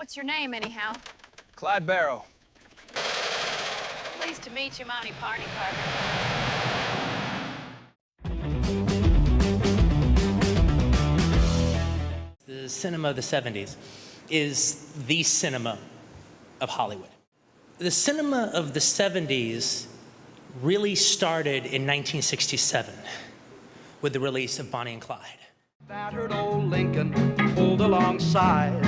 What's your name, anyhow? Clyde Barrow. Pleased to meet you, Monty Party Partner. The cinema of the 70s is the cinema of Hollywood. The cinema of the 70s really started in 1967 with the release of Bonnie and Clyde. Battered old Lincoln pulled alongside,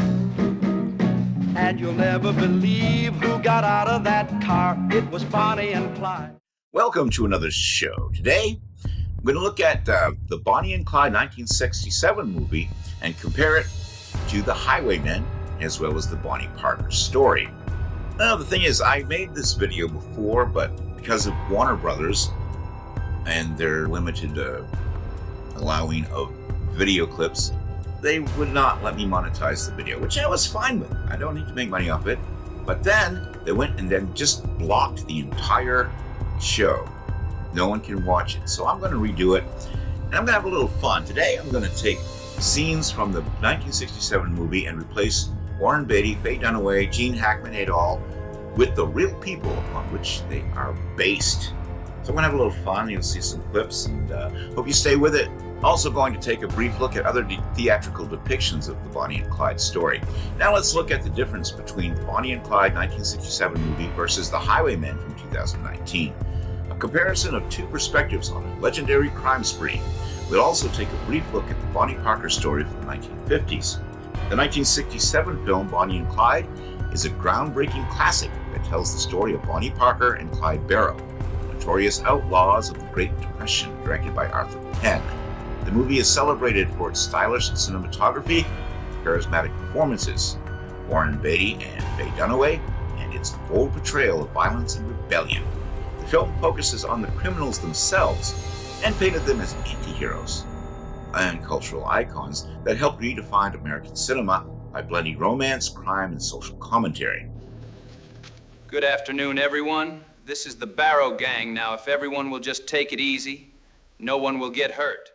and you'll never believe who got out of that car. It was Bonnie and Clyde. Welcome to another show. Today, I'm going to look at the Bonnie and Clyde 1967 movie and compare it to The Highwaymen, as well as the Bonnie Parker story. Now, the thing is, I made this video before, but because of Warner Brothers and their limited allowing of video clips, they would not let me monetize the video, which I was fine with. I don't need to make money off it. But then they went and then just blocked the entire show. No one can watch it. So I'm going to redo it, and I'm going to have a little fun. Today I'm going to take scenes from the 1967 movie and replace Warren Beatty, Faye Dunaway, Gene Hackman et al. With the real people on which they are based. So I'm going to have a little fun. You'll see some clips, and hope you stay with it. Also going to take a brief look at other theatrical depictions of the Bonnie and Clyde story. Now let's look at the difference between the Bonnie and Clyde 1967 movie versus The Highwaymen from 2019. A comparison of two perspectives on a legendary crime spree. We'll also take a brief look at the Bonnie Parker story from the 1950s. The 1967 film Bonnie and Clyde is a groundbreaking classic that tells the story of Bonnie Parker and Clyde Barrow, notorious outlaws of the Great Depression, directed by Arthur Penn. The movie is celebrated for its stylish cinematography, charismatic performances, Warren Beatty and Faye Dunaway, and its bold portrayal of violence and rebellion. The film focuses on the criminals themselves and painted them as anti-heroes and cultural icons that helped redefine American cinema by blending romance, crime, and social commentary. Good afternoon, everyone. This is the Barrow Gang. Now, if everyone will just take it easy, no one will get hurt.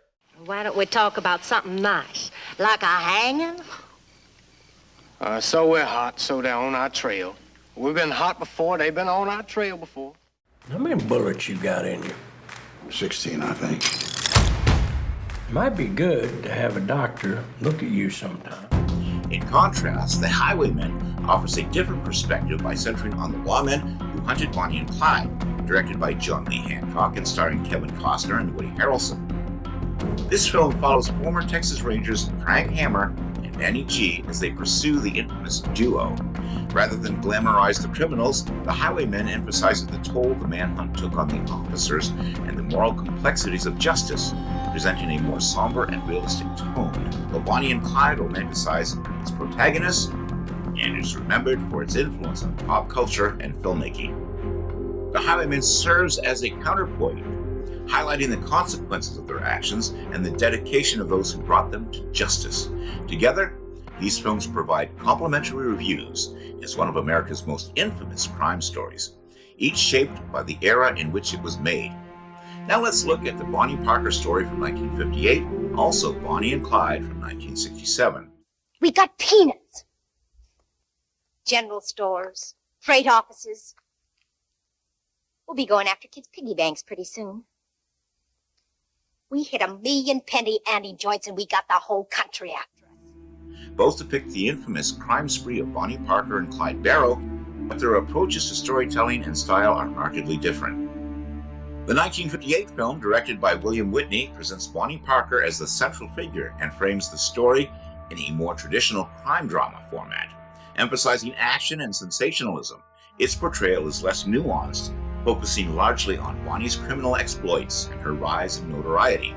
Why don't we talk about something nice, like a hanging? So we're hot, so they're on our trail. We've been hot before, they've been on our trail before. How many bullets you got in you? 16, I think. Might be good to have a doctor look at you sometime. In contrast, The Highwaymen offers a different perspective by centering on the lawmen who hunted Bonnie and Clyde, directed by John Lee Hancock and starring Kevin Costner and Woody Harrelson. This film follows former Texas Rangers Frank Hammer and Manny G as they pursue the infamous duo. Rather than glamorize the criminals, The Highwaymen emphasizes the toll the manhunt took on the officers and the moral complexities of justice, presenting a more somber and realistic tone, while Bonnie and Clyde romanticize its protagonist and is remembered for its influence on pop culture and filmmaking. The Highwaymen serves as a counterpoint, highlighting the consequences of their actions and the dedication of those who brought them to justice. Together, these films provide complimentary reviews as one of America's most infamous crime stories, each shaped by the era in which it was made. Now let's look at the Bonnie Parker story from 1958, also Bonnie and Clyde from 1967. We got peanuts. General stores, freight offices. We'll be going after kids' piggy banks pretty soon. We hit 1,000,000 penny ante joints and we got the whole country after us. Both depict the infamous crime spree of Bonnie Parker and Clyde Barrow, but their approaches to storytelling and style are markedly different. The 1958 film, directed by William Whitney, presents Bonnie Parker as the central figure and frames the story in a more traditional crime drama format, emphasizing action and sensationalism. Its portrayal is less nuanced, focusing largely on Bonnie's criminal exploits and her rise in notoriety.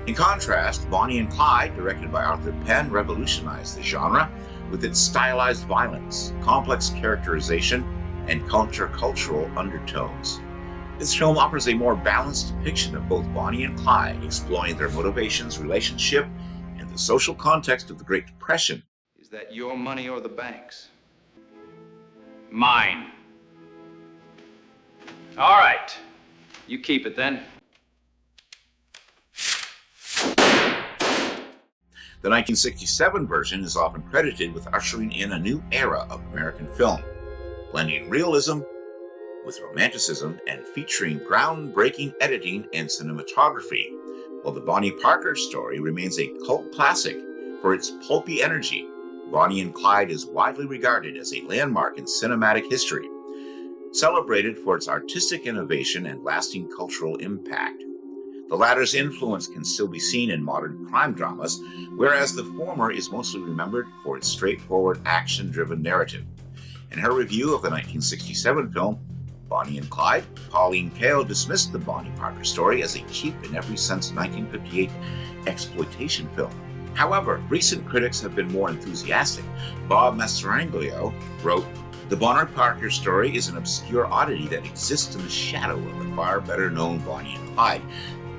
In contrast, Bonnie and Clyde, directed by Arthur Penn, revolutionized the genre with its stylized violence, complex characterization, and countercultural undertones. This film offers a more balanced depiction of both Bonnie and Clyde, exploring their motivations, relationship, and the social context of the Great Depression. Is that your money or the bank's? Mine. All right. You keep it then. The 1967 version is often credited with ushering in a new era of American film, blending realism with romanticism and featuring groundbreaking editing and cinematography, while the Bonnie Parker story remains a cult classic for its pulpy energy. Bonnie and Clyde is widely regarded as a landmark in cinematic history, celebrated for its artistic innovation and lasting cultural impact. The latter's influence can still be seen in modern crime dramas, whereas the former is mostly remembered for its straightforward, action-driven narrative. In her review of the 1967 film, Bonnie and Clyde, Pauline Kael dismissed the Bonnie Parker story as a cheap, in every sense, 1958 exploitation film. However, recent critics have been more enthusiastic. Bob Mastroianniello wrote, "The Bonnie Parker story is an obscure oddity that exists in the shadow of the far better-known Bonnie and Clyde.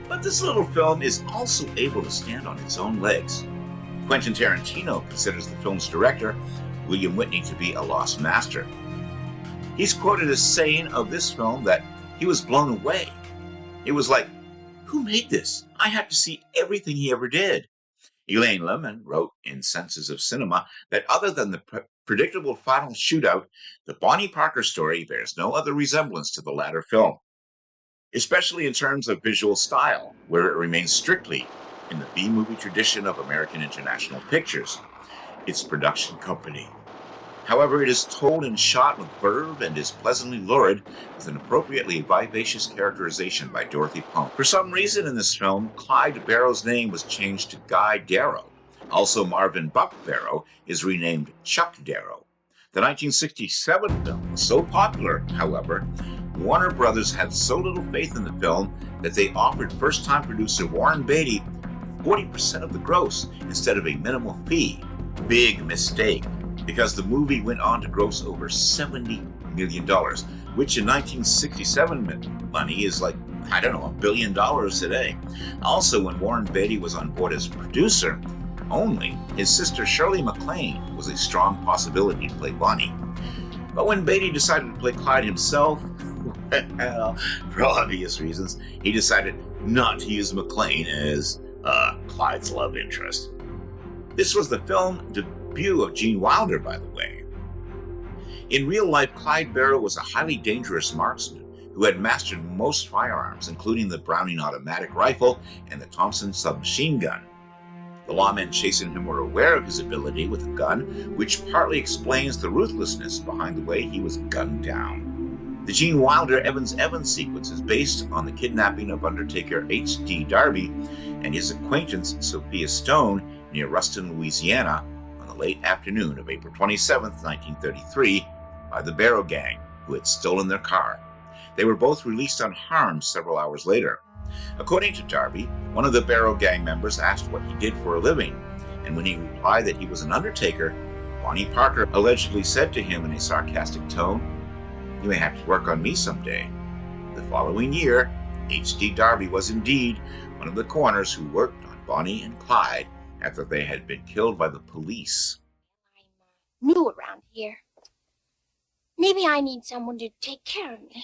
But this little film is also able to stand on its own legs." Quentin Tarantino considers the film's director, William Whitney, to be a lost master. He's quoted as saying of this film that he was blown away. It was like, who made this? I had to see everything he ever did. Elaine Lemon wrote in Senses of Cinema that other than the predictable final shootout, the Bonnie Parker story bears no other resemblance to the latter film, especially in terms of visual style, where it remains strictly in the B-movie tradition of American International Pictures, its production company. However, it is told and shot with verve and is pleasantly lurid, with an appropriately vivacious characterization by Dorothy Punk. For some reason in this film, Clyde Barrow's name was changed to Guy Darrow. Also, Marvin Buck Barrow is renamed Chuck Darrow. The 1967 film was so popular, however, Warner Brothers had so little faith in the film that they offered first-time producer Warren Beatty 40% of the gross instead of a minimal fee. Big mistake, because the movie went on to gross over $70 million, which in 1967 money is like, I don't know, $1 billion today. Also, when Warren Beatty was on board as producer only, his sister Shirley MacLaine was a strong possibility to play Bonnie. But when Beatty decided to play Clyde himself, well, for obvious reasons, he decided not to use MacLaine as Clyde's love interest. This was the film debut of Gene Wilder, by the way. In real life, Clyde Barrow was a highly dangerous marksman who had mastered most firearms, including the Browning automatic rifle and the Thompson submachine gun. The lawmen chasing him were aware of his ability with a gun, which partly explains the ruthlessness behind the way he was gunned down. The Gene Wilder Evans sequence is based on the kidnapping of Undertaker H.D. Darby and his acquaintance Sophia Stone near Ruston, Louisiana, on the late afternoon of April 27, 1933, by the Barrow Gang, who had stolen their car. They were both released unharmed several hours later. According to Darby, one of the Barrow Gang members asked what he did for a living, and when he replied that he was an undertaker, Bonnie Parker allegedly said to him in a sarcastic tone, "You may have to work on me someday." The following year, H.D. Darby was indeed one of the coroners who worked on Bonnie and Clyde after they had been killed by the police. I'm new around here. Maybe I need someone to take care of me.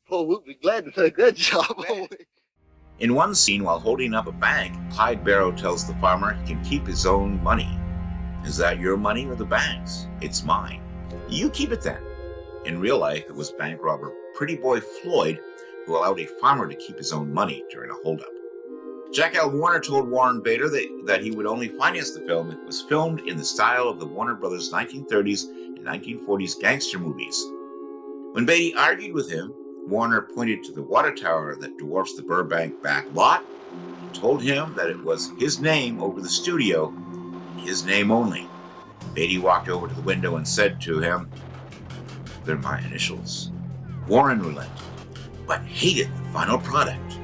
Oh, we'll be glad to take that job. In one scene, while holding up a bank, Clyde Barrow tells the farmer he can keep his own money. "Is that your money or the bank's? It's mine." "You keep it then." In real life, it was bank robber Pretty Boy Floyd who allowed a farmer to keep his own money during a holdup. Jack L. Warner told Warren Bader that he would only finance the film if it was filmed in the style of the Warner Brothers 1930s and 1940s gangster movies. When Beatty argued with him, Warner pointed to the water tower that dwarfs the Burbank back lot and told him that it was his name over the studio, his name only. Beatty walked over to the window and said to him, "They're my initials." Warren relented, but hated the final product.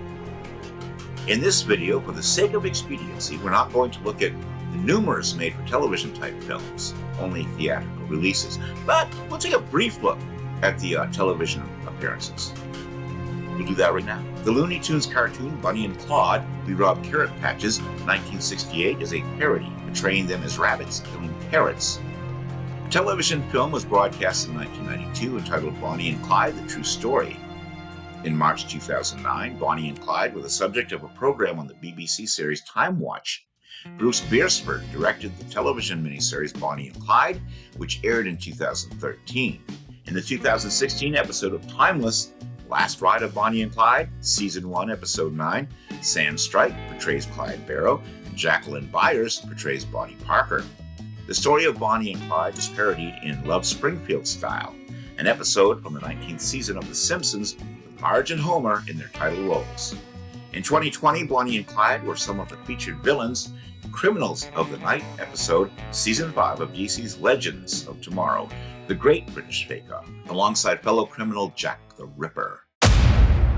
In this video, for the sake of expediency, we're not going to look at the numerous made-for-television type films, only theatrical releases, but we'll take a brief look at the television appearances. We'll do that right now. The Looney Tunes cartoon Bonnie and Clyde, We Rob Carrot Patches, 1968, is a parody, portraying them as rabbits killing carrots. A television film was broadcast in 1992 entitled Bonnie and Clyde, The True Story. In March 2009, Bonnie and Clyde were the subject of a program on the BBC series Time Watch. Bruce Beresford directed the television miniseries Bonnie and Clyde, which aired in 2013. In the 2016 episode of Timeless, Last Ride of Bonnie and Clyde, Season 1, Episode 9, Sam Strike portrays Clyde Barrow, and Jacqueline Byers portrays Bonnie Parker. The story of Bonnie and Clyde is parodied in Love Springfield style, an episode from the 19th season of The Simpsons with Marge and Homer in their title roles. In 2020, Bonnie and Clyde were some of the featured villains in Criminals of the Night episode, Season 5 of DC's Legends of Tomorrow, The Great British Bake Off, alongside fellow criminal Jack the Ripper.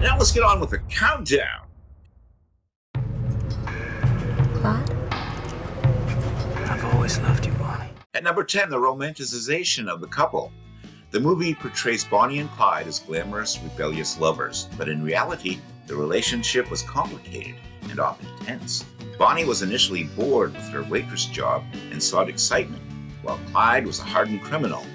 Now let's get on with the countdown. Claude? I've always loved you, Bonnie. At number 10, the romanticization of the couple. The movie portrays Bonnie and Clyde as glamorous, rebellious lovers, but in reality, the relationship was complicated and often tense. Bonnie was initially bored with her waitress job and sought excitement, while Clyde was a hardened criminal.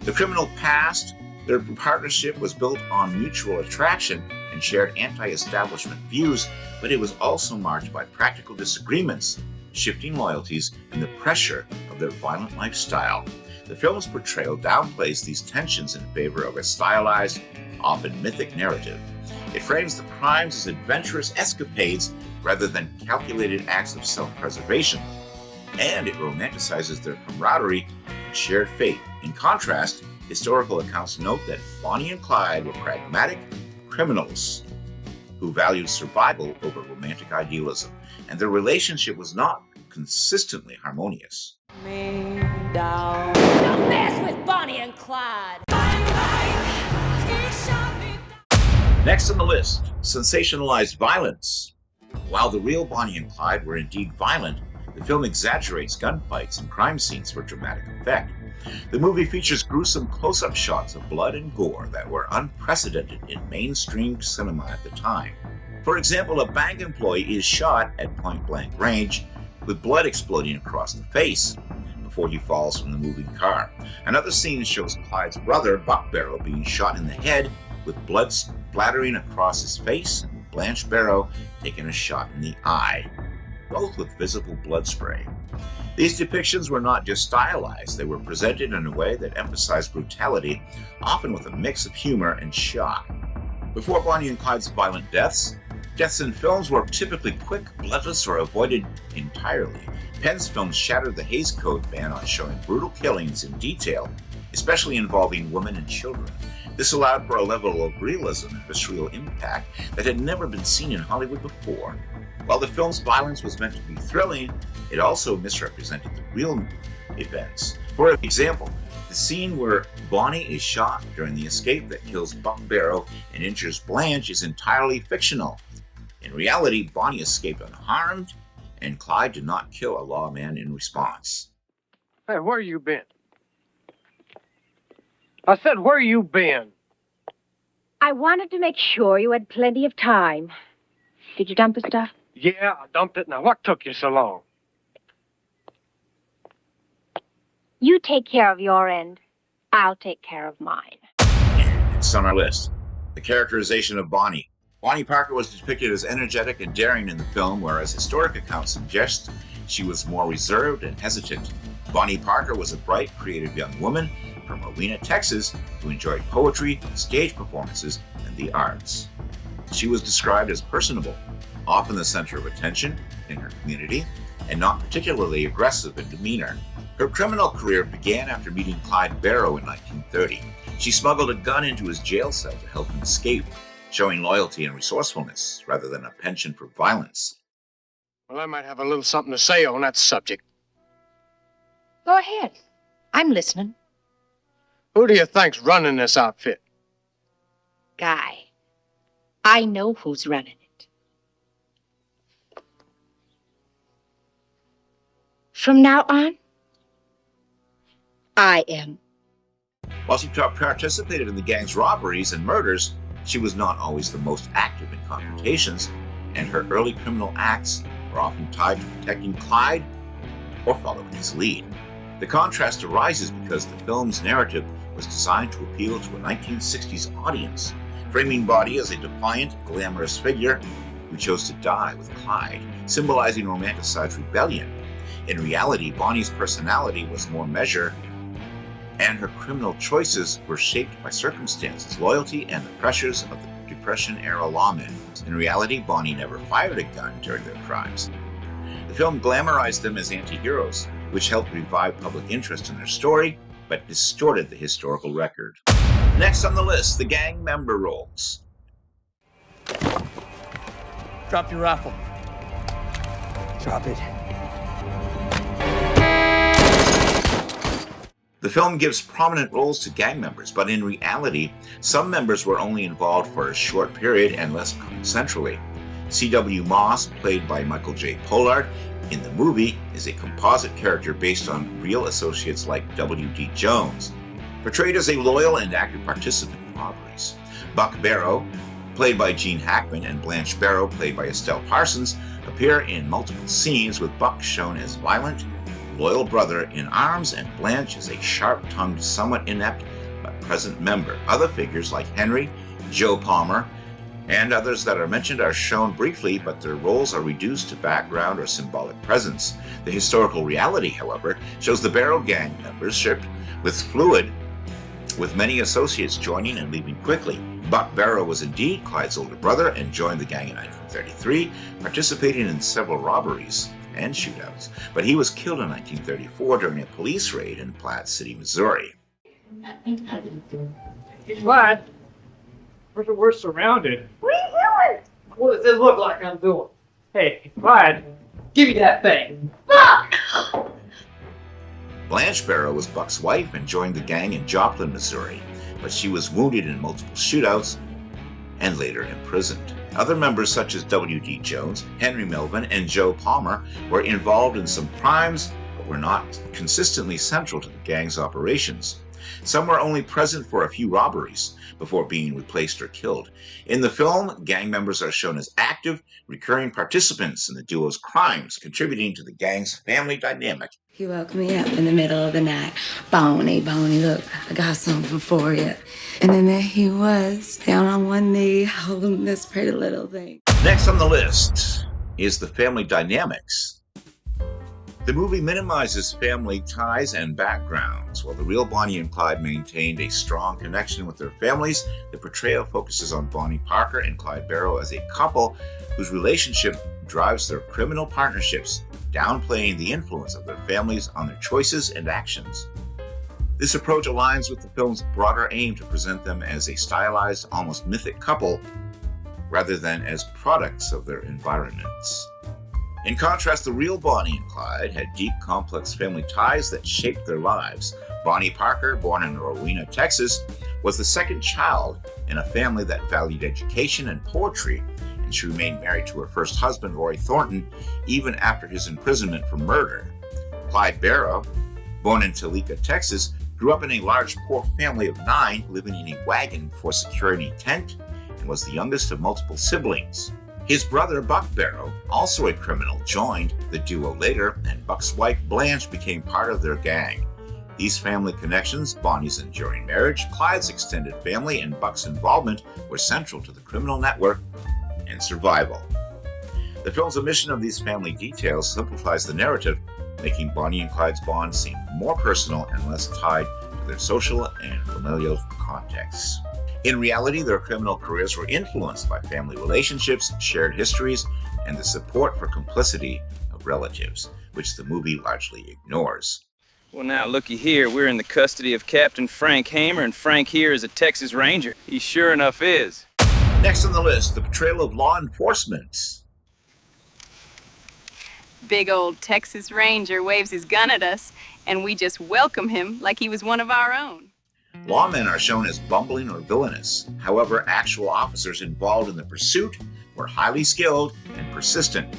The criminal past, their partnership was built on mutual attraction and shared anti-establishment views, but it was also marked by practical disagreements, shifting loyalties, and the pressure of their violent lifestyle. The film's portrayal downplays these tensions in favor of a stylized, often mythic narrative. It frames the crimes as adventurous escapades rather than calculated acts of self-preservation, and it romanticizes their camaraderie and shared fate. In contrast, historical accounts note that Bonnie and Clyde were pragmatic criminals who valued survival over romantic idealism, and their relationship was not consistently harmonious. Don't mess with Bonnie and Clyde. Next on the list, sensationalized violence. While the real Bonnie and Clyde were indeed violent, the film exaggerates gunfights and crime scenes for dramatic effect. The movie features gruesome close-up shots of blood and gore that were unprecedented in mainstream cinema at the time. For example, a bank employee is shot at point-blank range with blood exploding across the face before he falls from the moving car. Another scene shows Clyde's brother, Buck Barrow, being shot in the head with blood splattering across his face, and Blanche Barrow taking a shot in the eye, both with visible blood spray. These depictions were not just stylized, they were presented in a way that emphasized brutality, often with a mix of humor and shock. Before Bonnie and Clyde's violent deaths in films were typically quick, bloodless, or avoided entirely. Penn's films shattered the Hays Code ban on showing brutal killings in detail, especially involving women and children. This allowed for a level of realism and visceral impact that had never been seen in Hollywood before. While the film's violence was meant to be thrilling, it also misrepresented the real events. For example, the scene where Bonnie is shot during the escape that kills Buck Barrow and injures Blanche is entirely fictional. In reality, Bonnie escaped unharmed, and Clyde did not kill a lawman in response. Hey, where you been? I said, where you been? I wanted to make sure you had plenty of time. Did you dump the stuff? Yeah, I dumped it. Now, what took you so long? You take care of your end. I'll take care of mine. It's on our list. The characterization of Bonnie. Bonnie Parker was depicted as energetic and daring in the film, whereas historic accounts suggest she was more reserved and hesitant. Bonnie Parker was a bright, creative young woman from Rowena, Texas, who enjoyed poetry, stage performances, and the arts. She was described as personable, often the center of attention in her community, and not particularly aggressive in demeanor. Her criminal career began after meeting Clyde Barrow in 1930. She smuggled a gun into his jail cell to help him escape, showing loyalty and resourcefulness rather than a penchant for violence. Well, I might have a little something to say on that subject. Go ahead. I'm listening. Who do you think's running this outfit? Guy, I know who's running it. From now on, I am. While she participated in the gang's robberies and murders, she was not always the most active in confrontations, and her early criminal acts were often tied to protecting Clyde or following his lead. The contrast arises because the film's narrative was designed to appeal to a 1960s audience, framing Bonnie as a defiant, glamorous figure who chose to die with Clyde, symbolizing romanticized rebellion. In reality, Bonnie's personality was more measured, and her criminal choices were shaped by circumstances, loyalty, and the pressures of the Depression-era lawmen. In reality, Bonnie never fired a gun during their crimes. The film glamorized them as anti-heroes, which helped revive public interest in their story, but distorted the historical record. Next on the list, the gang member roles. Drop your rifle. Drop it. The film gives prominent roles to gang members, but in reality, some members were only involved for a short period and less centrally. C.W. Moss, played by Michael J. Pollard, in the movie is a composite character based on real associates like W.D. Jones, portrayed as a loyal and active participant in robberies. Buck Barrow, played by Gene Hackman, and Blanche Barrow, played by Estelle Parsons, appear in multiple scenes, with Buck shown as violent, loyal brother in arms, and Blanche as a sharp-tongued, somewhat inept but present member. Other figures like Henry, Joe Palmer, and others that are mentioned are shown briefly, but their roles are reduced to background or symbolic presence. The historical reality, however, shows the Barrow gang members shipped with fluid, with many associates joining and leaving quickly. Buck Barrow was indeed Clyde's older brother and joined the gang in 1933, participating in several robberies and shootouts, but he was killed in 1934 during a police raid in Platte City, Missouri. Clyde, we're surrounded. What are you doing? What does it look like I'm doing? Hey, Clyde, give me that thing. Fuck! Blanche Barrow was Buck's wife and joined the gang in Joplin, Missouri, but she was wounded in multiple shootouts and later imprisoned. Other members such as W.D. Jones, Henry Melvin, and Joe Palmer were involved in some crimes, but were not consistently central to the gang's operations. Some were only present for a few robberies before being replaced or killed. In the film, gang members are shown as active, recurring participants in the duo's crimes, contributing to the gang's family dynamic. He woke me up in the middle of the night. Bonnie, look, I got something for you. And then there he was, down on one knee, holding this pretty little thing. Next on the list is the family dynamics. The movie minimizes family ties and backgrounds. While the real Bonnie and Clyde maintained a strong connection with their families, the portrayal focuses on Bonnie Parker and Clyde Barrow as a couple whose relationship drives their criminal partnerships, downplaying the influence of their families on their choices and actions. This approach aligns with the film's broader aim to present them as a stylized, almost mythic couple, rather than as products of their environments. In contrast, the real Bonnie and Clyde had deep, complex family ties that shaped their lives. Bonnie Parker, born in Rowena, Texas, was the second child in a family that valued education and poetry, and she remained married to her first husband, Roy Thornton, even after his imprisonment for murder. Clyde Barrow, born in Topeka, Texas, grew up in a large, poor family of 9, living in a wagon for securing a tent, and was the youngest of multiple siblings. His brother, Buck Barrow, also a criminal, joined the duo later, and Buck's wife, Blanche, became part of their gang. These family connections, Bonnie's enduring marriage, Clyde's extended family, and Buck's involvement were central to the criminal network and survival. The film's omission of these family details simplifies the narrative, making Bonnie and Clyde's bond seem more personal and less tied to their social and familial contexts. In reality, their criminal careers were influenced by family relationships, shared histories, and the support for complicity of relatives, which the movie largely ignores. Well, now, looky here. We're in the custody of Captain Frank Hamer, and Frank here is a Texas Ranger. He sure enough is. Next on the list, the portrayal of law enforcement. Big old Texas Ranger waves his gun at us, and we just welcome him like he was one of our own. Lawmen are shown as bumbling or villainous. However, actual officers involved in the pursuit were highly skilled and persistent.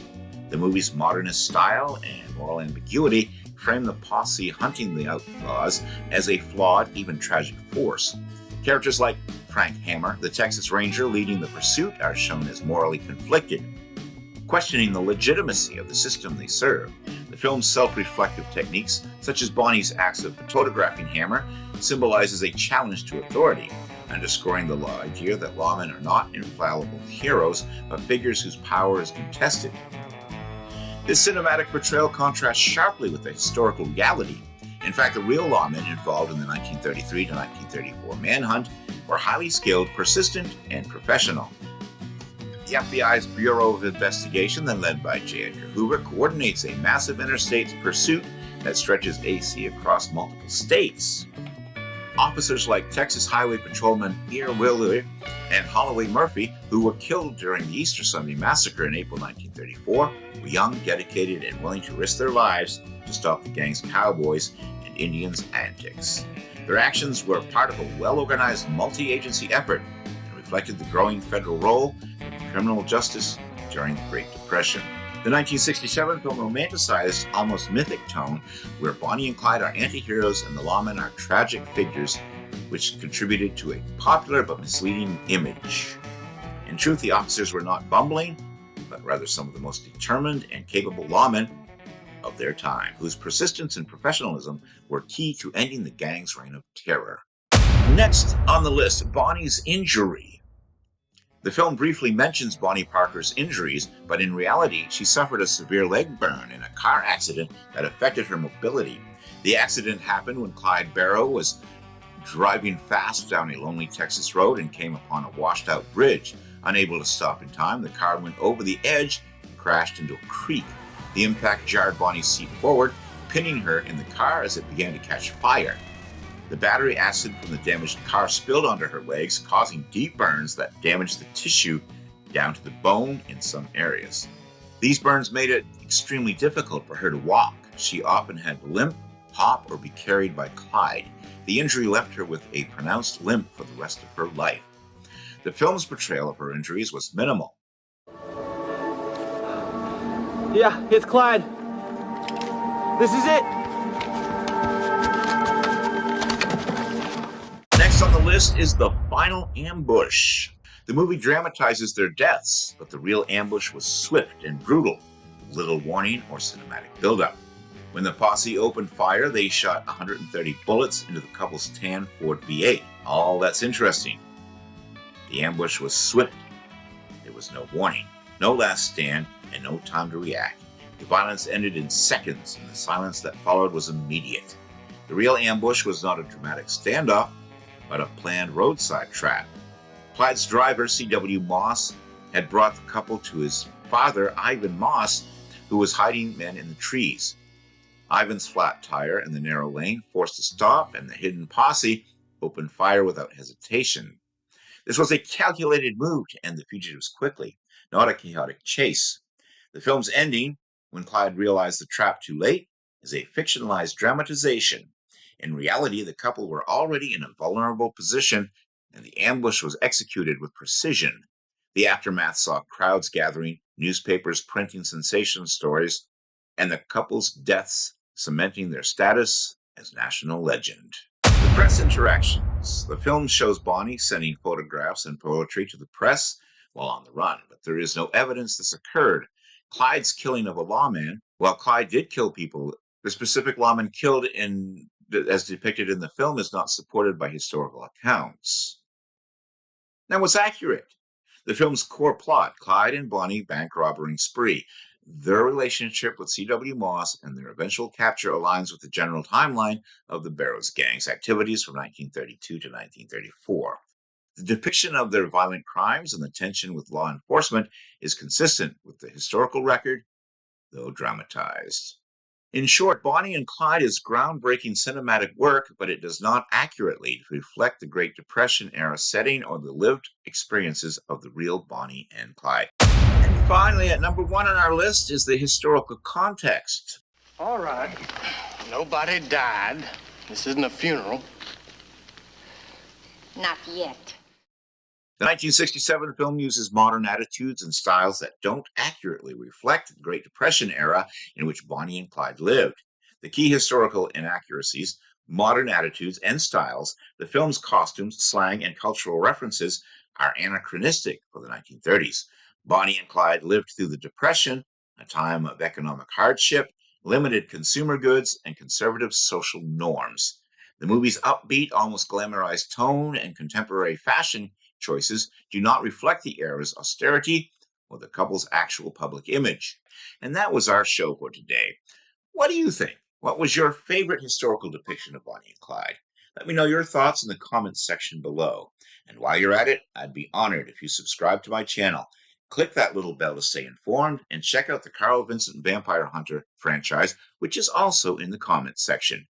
The movie's modernist style and moral ambiguity frame the posse hunting the outlaws as a flawed, even tragic force. Characters like Frank Hamer, the Texas Ranger leading the pursuit, are shown as morally conflicted, questioning the legitimacy of the system they serve. The film's self-reflective techniques, such as Bonnie's acts of photographing Hamer, symbolizes a challenge to authority. underscoring the idea that lawmen are not infallible heroes, but figures whose power is contested. This cinematic portrayal contrasts sharply with the historical reality. In fact, the real lawmen involved in the 1933 to 1934 manhunt were highly skilled, persistent, and professional. The FBI's Bureau of Investigation, then led by J. Edgar Hoover, coordinates a massive interstate pursuit that stretches AC across multiple states. Officers like Texas Highway Patrolman Ear Wheeler and Holloway Murphy, who were killed during the Easter Sunday Massacre in April 1934, were young, dedicated, and willing to risk their lives to stop the gang's cowboys and Indians' antics. Their actions were part of a well-organized multi-agency effort and reflected the growing federal role in criminal justice during the Great Depression. The 1967 film romanticized almost mythic tone, where Bonnie and Clyde are anti-heroes and the lawmen are tragic figures, which contributed to a popular but misleading image. In truth, the officers were not bumbling, but rather some of the most determined and capable lawmen of their time, whose persistence and professionalism were key to ending the gang's reign of terror. Next on the list, Bonnie's injury. The film briefly mentions Bonnie Parker's injuries, but in reality, she suffered a severe leg burn in a car accident that affected her mobility. The accident happened when Clyde Barrow was driving fast down a lonely Texas road and came upon a washed-out bridge. Unable to stop in time, the car went over the edge and crashed into a creek. The impact jarred Bonnie's seat forward, pinning her in the car as it began to catch fire. The battery acid from the damaged car spilled onto her legs, causing deep burns that damaged the tissue down to the bone in some areas. These burns made it extremely difficult for her to walk. She often had to limp, hop, or be carried by Clyde. The injury left her with a pronounced limp for the rest of her life. The film's portrayal of her injuries was minimal. Yeah, it's Clyde. This is it. Next on the list is The Final Ambush. The movie dramatizes their deaths, but the real ambush was swift and brutal, with little warning or cinematic buildup. When the posse opened fire, they shot 130 bullets into the couple's tan Ford V8. All that's interesting. The ambush was swift. There was no warning, no last stand, and no time to react. The violence ended in seconds, and the silence that followed was immediate. The real ambush was not a dramatic standoff, but a planned roadside trap. Clyde's driver, C.W. Moss, had brought the couple to his father, Ivan Moss, who was hiding men in the trees. Ivan's flat tire in the narrow lane forced a stop, and the hidden posse opened fire without hesitation. This was a calculated move to end the fugitives quickly, not a chaotic chase. The film's ending, when Clyde realized the trap too late, is a fictionalized dramatization. In reality, the couple were already in a vulnerable position, and the ambush was executed with precision. The aftermath saw crowds gathering, newspapers printing sensation stories, and the couple's deaths cementing their status as national legend. The press interactions. The film shows Bonnie sending photographs and poetry to the press while on the run, but there is no evidence this occurred. Clyde's killing of a lawman, while Clyde did kill people, the specific lawman killed as depicted in the film is not supported by historical accounts. Now, what's accurate? The film's core plot, Clyde and Bonnie bank robbing spree. Their relationship with C.W. Moss and their eventual capture aligns with the general timeline of the Barrows gang's activities from 1932 to 1934. The depiction of their violent crimes and the tension with law enforcement is consistent with the historical record, though dramatized. In short, Bonnie and Clyde is groundbreaking cinematic work, but it does not accurately reflect the Great Depression era setting or the lived experiences of the real Bonnie and Clyde. And finally, at number 1 on our list is the historical context. All right. Nobody died. This isn't a funeral. Not yet. The 1967 film uses modern attitudes and styles that don't accurately reflect the Great Depression era in which Bonnie and Clyde lived. The key historical inaccuracies, modern attitudes, and styles, the film's costumes, slang, and cultural references are anachronistic for the 1930s. Bonnie and Clyde lived through the Depression, a time of economic hardship, limited consumer goods, and conservative social norms. The movie's upbeat, almost glamorized tone and contemporary fashion choices do not reflect the era's austerity or the couple's actual public image. And that was our show for today. What do you think? What was your favorite historical depiction of Bonnie and Clyde? Let me know your thoughts in the comments section below. And while you're at it, I'd be honored if you subscribe to my channel. Click that little bell to stay informed and check out the Carl Vincent Vampire Hunter franchise, which is also in the comments section.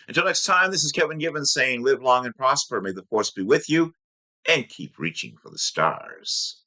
Until next time, this is Kevin Gibbons saying live long and prosper. May the force be with you and keep reaching for the stars.